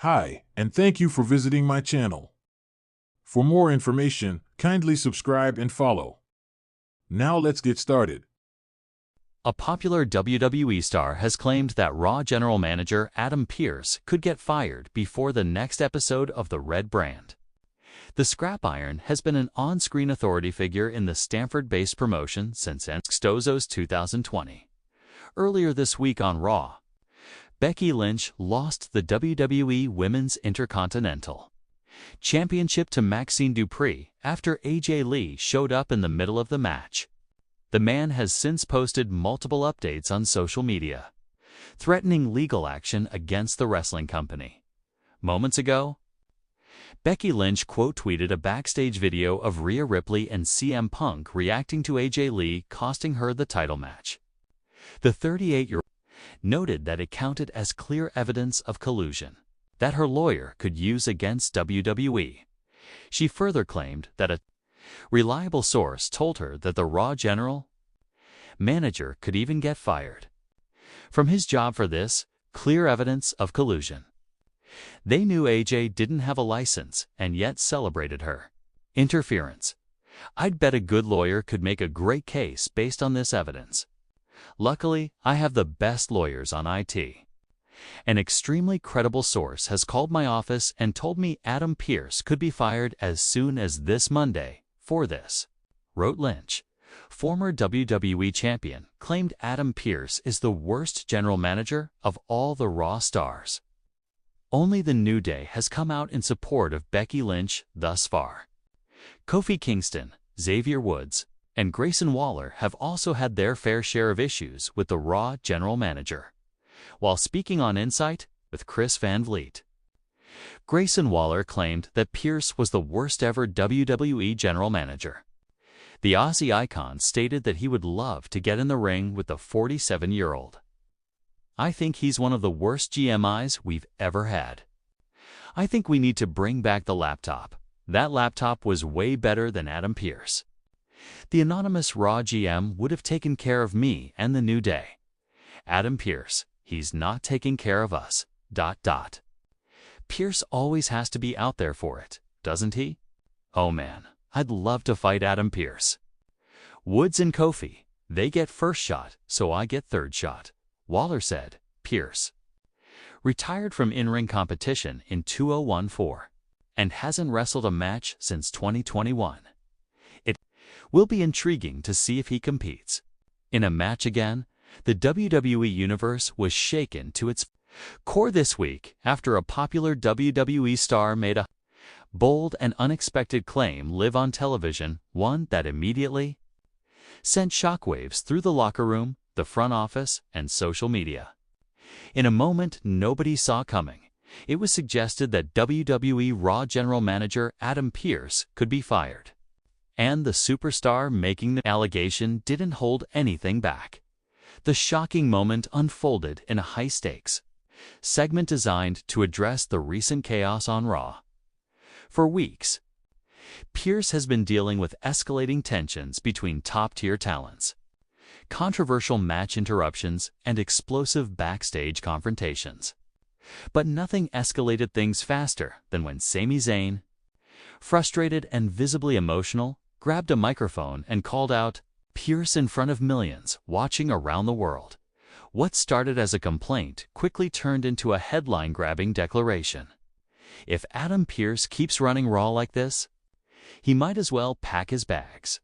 Hi, and thank you for visiting my channel. For more information, kindly subscribe and follow. Now let's get started. A popular WWE star has claimed that Raw general manager Adam Pearce could get fired before the next episode of the Red brand. The Scrap Iron has been an on-screen authority figure in the Stamford-based promotion since NXT's 2020. Earlier this week on Raw, Becky Lynch lost the WWE Women's Intercontinental Championship to Maxine Dupree after AJ Lee showed up in the middle of the match. The man has since posted multiple updates on social media, threatening legal action against the wrestling company. Moments ago, Becky Lynch quote-tweeted a backstage video of Rhea Ripley and CM Punk reacting to AJ Lee costing her the title match. The 38-year-old noted that it counted as clear evidence of collusion that her lawyer could use against WWE. She further claimed that a reliable source told her that the Raw general manager could even get fired from his job for this clear evidence of collusion. They knew AJ didn't have a license and yet celebrated her interference. I'd bet a good lawyer could make a great case based on this evidence. Luckily, I have the best lawyers on IT. An extremely credible source has called my office and told me Adam Pearce could be fired as soon as this Monday for this, wrote Lynch. Former WWE champion claimed Adam Pearce is the worst general manager of all the Raw stars. Only the New Day has come out in support of Becky Lynch thus far. Kofi Kingston, Xavier Woods, and Grayson Waller have also had their fair share of issues with the Raw general manager. While speaking on Insight with Chris Van Vliet, Grayson Waller claimed that Pearce was the worst ever WWE general manager. The Aussie icon stated that he would love to get in the ring with the 47-year-old. I think he's one of the worst GMIs we've ever had. I think we need to bring back the laptop. That laptop was way better than Adam Pearce. The anonymous Raw GM would have taken care of me and the New Day. Adam Pearce, he's not taking care of us. ... Pearce always has to be out there for it, doesn't he? Oh man, I'd love to fight Adam Pearce. Woods and Kofi, they get first shot, so I get third shot, Waller said. Pearce retired from in-ring competition in 2014 and hasn't wrestled a match since 2021. It will be intriguing to see if he competes in a match again. The WWE Universe was shaken to its core this week after a popular WWE star made a bold and unexpected claim live on television, one that immediately sent shockwaves through the locker room, the front office, and social media. In a moment nobody saw coming, it was suggested that WWE Raw general manager Adam Pearce could be fired. And the superstar making the allegation didn't hold anything back. The shocking moment unfolded in a high-stakes segment designed to address the recent chaos on Raw. For weeks, Pearce has been dealing with escalating tensions between top-tier talents, controversial match interruptions, and explosive backstage confrontations. But nothing escalated things faster than when Sami Zayn, frustrated and visibly emotional, grabbed a microphone and called out Pearce in front of millions watching around the world. What started as a complaint quickly turned into a headline-grabbing declaration. If Adam Pearce keeps running Raw like this, he might as well pack his bags.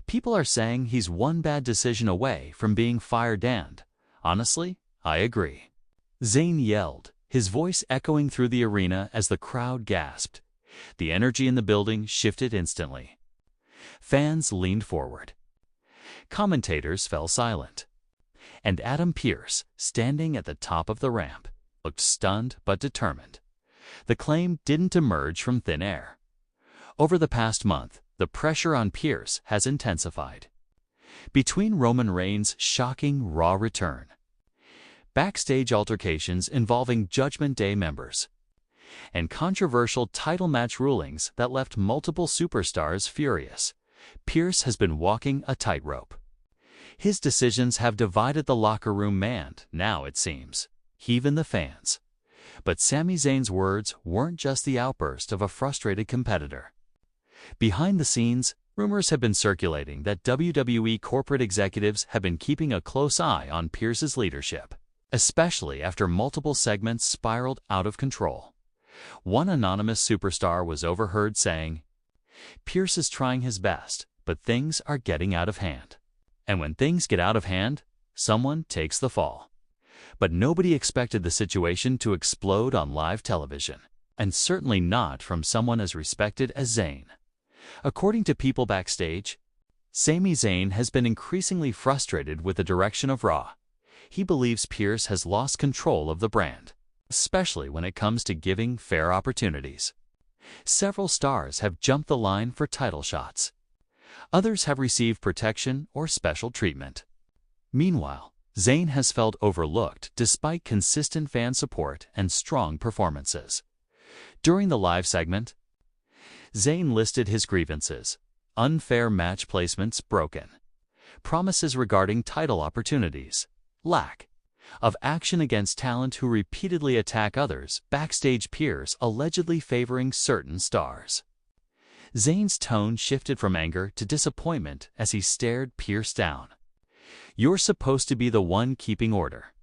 People are saying he's one bad decision away from being fired, and honestly, I agree. Zayn yelled, his voice echoing through the arena as the crowd gasped. The energy in the building shifted instantly. Fans leaned forward. Commentators fell silent. And Adam Pearce, standing at the top of the ramp, looked stunned but determined. The claim didn't emerge from thin air. Over the past month, the pressure on Pearce has intensified. Between Roman Reigns' shocking Raw return, backstage altercations involving Judgment Day members, and controversial title match rulings that left multiple superstars furious, Pearce has been walking a tightrope. His decisions have divided the locker room, and now it seems even the fans. But Sami Zayn's words weren't just the outburst of a frustrated competitor. Behind the scenes, rumors have been circulating that WWE corporate executives have been keeping a close eye on Pearce's leadership, especially after multiple segments spiraled out of control. One anonymous superstar was overheard saying, "Pearce is trying his best, but things are getting out of hand. And when things get out of hand, someone takes the fall." But nobody expected the situation to explode on live television, and certainly not from someone as respected as Zayn. According to people backstage, Sami Zayn has been increasingly frustrated with the direction of Raw. He believes Pearce has lost control of the brand, especially when it comes to giving fair opportunities. Several stars have jumped the line for title shots. Others have received protection or special treatment. Meanwhile, Zayn has felt overlooked despite consistent fan support and strong performances. During the live segment, Zayn listed his grievances: unfair match placements broken, promises regarding title opportunities, lack of action against talent who repeatedly attack others, backstage peers allegedly favoring certain stars. Zayn's tone shifted from anger to disappointment as he stared Pearce down. "You're supposed to be the one keeping order.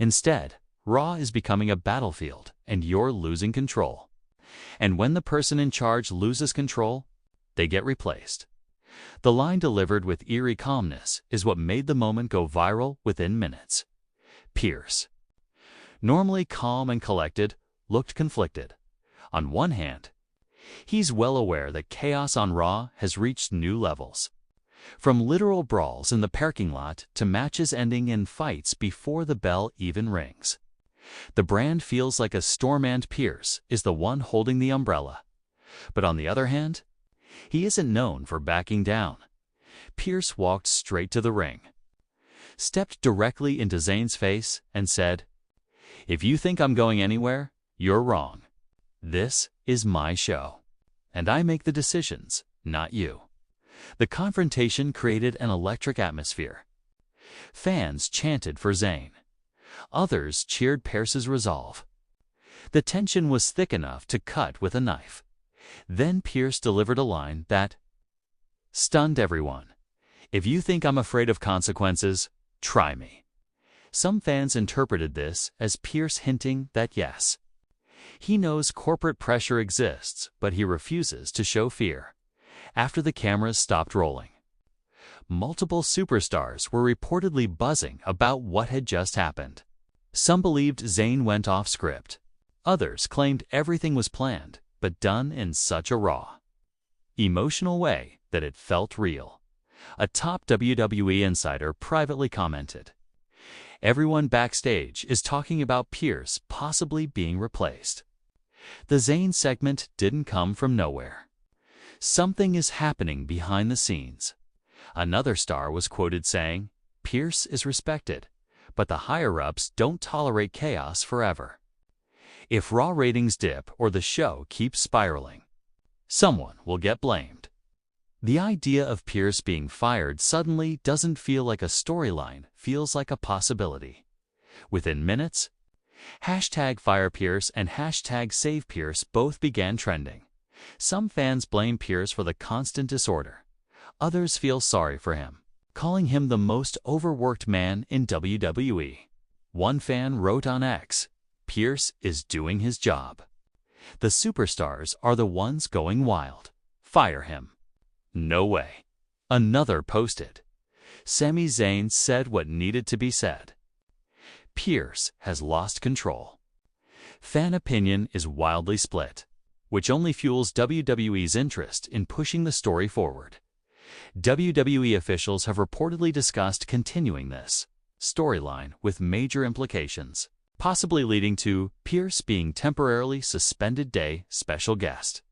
Instead, Raw is becoming a battlefield and you're losing control. And when the person in charge loses control, they get replaced." The line, delivered with eerie calmness, is what made the moment go viral within minutes. Pearce, normally calm and collected, looked conflicted. On one hand, he's well aware that chaos on Raw has reached new levels. From literal brawls in the parking lot to matches ending in fights before the bell even rings. The brand feels like a storm and Pearce is the one holding the umbrella. But on the other hand, he isn't known for backing down. Pearce walked straight to the ring, stepped directly into Zayn's face, and said, "If you think I'm going anywhere, you're wrong. This is my show, and I make the decisions, not you." The confrontation created an electric atmosphere. Fans chanted for Zayn. Others cheered Pearce's resolve. The tension was thick enough to cut with a knife. Then Pearce delivered a line that stunned everyone. "If you think I'm afraid of consequences, try me." Some fans interpreted this as Pearce hinting that yes, he knows corporate pressure exists, but he refuses to show fear. After the cameras stopped rolling, multiple superstars were reportedly buzzing about what had just happened. Some believed Zayn went off script. Others claimed everything was planned, but done in such a raw, emotional way that it felt real. A top WWE insider privately commented, "Everyone backstage is talking about Pearce possibly being replaced." The Zayn segment didn't come from nowhere. Something is happening behind the scenes. Another star was quoted saying, "Pearce is respected, but the higher-ups don't tolerate chaos forever. If Raw ratings dip or the show keeps spiraling, someone will get blamed." The idea of Pearce being fired suddenly doesn't feel like a storyline, feels like a possibility. Within minutes, #FirePearce and #SavePearce both began trending. Some fans blame Pearce for the constant disorder. Others feel sorry for him, calling him the most overworked man in WWE. One fan wrote on X, "Pearce is doing his job. The superstars are the ones going wild. Fire him." "No way." Another posted, "Sami Zayn said what needed to be said. Pearce has lost control." Fan opinion is wildly split, which only fuels WWE's interest in pushing the story forward. WWE officials have reportedly discussed continuing this storyline with major implications, possibly leading to Pearce being temporarily suspended day special guest.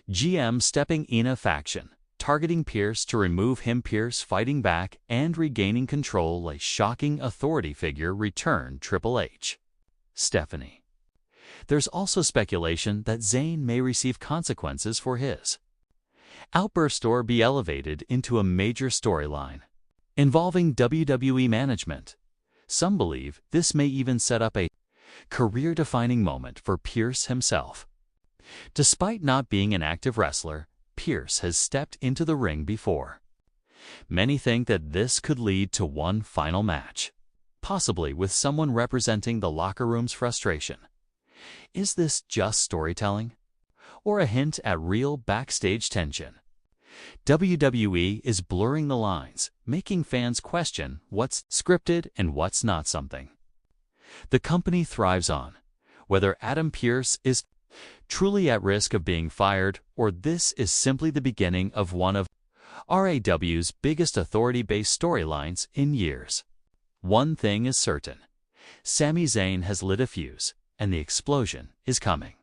GM stepping in a faction, targeting Pearce to remove him. Pearce fighting back and regaining control. A shocking authority figure returned. Triple H. Stephanie. There's also speculation that Zayn may receive consequences for his outburst or be elevated into a major storyline involving WWE management. Some believe this may even set up a Career-defining moment for Pearce himself. Despite not being an active wrestler, Pearce has stepped into the ring before. Many think that this could lead to one final match, possibly with someone representing the locker room's frustration. Is this just storytelling? Or a hint at real backstage tension? WWE is blurring the lines, making fans question what's scripted and what's not something. The company thrives on whether Adam Pearce is truly at risk of being fired, or this is simply the beginning of one of RAW's biggest authority-based storylines in years. One thing is certain: Sami Zayn has lit a fuse, and the explosion is coming.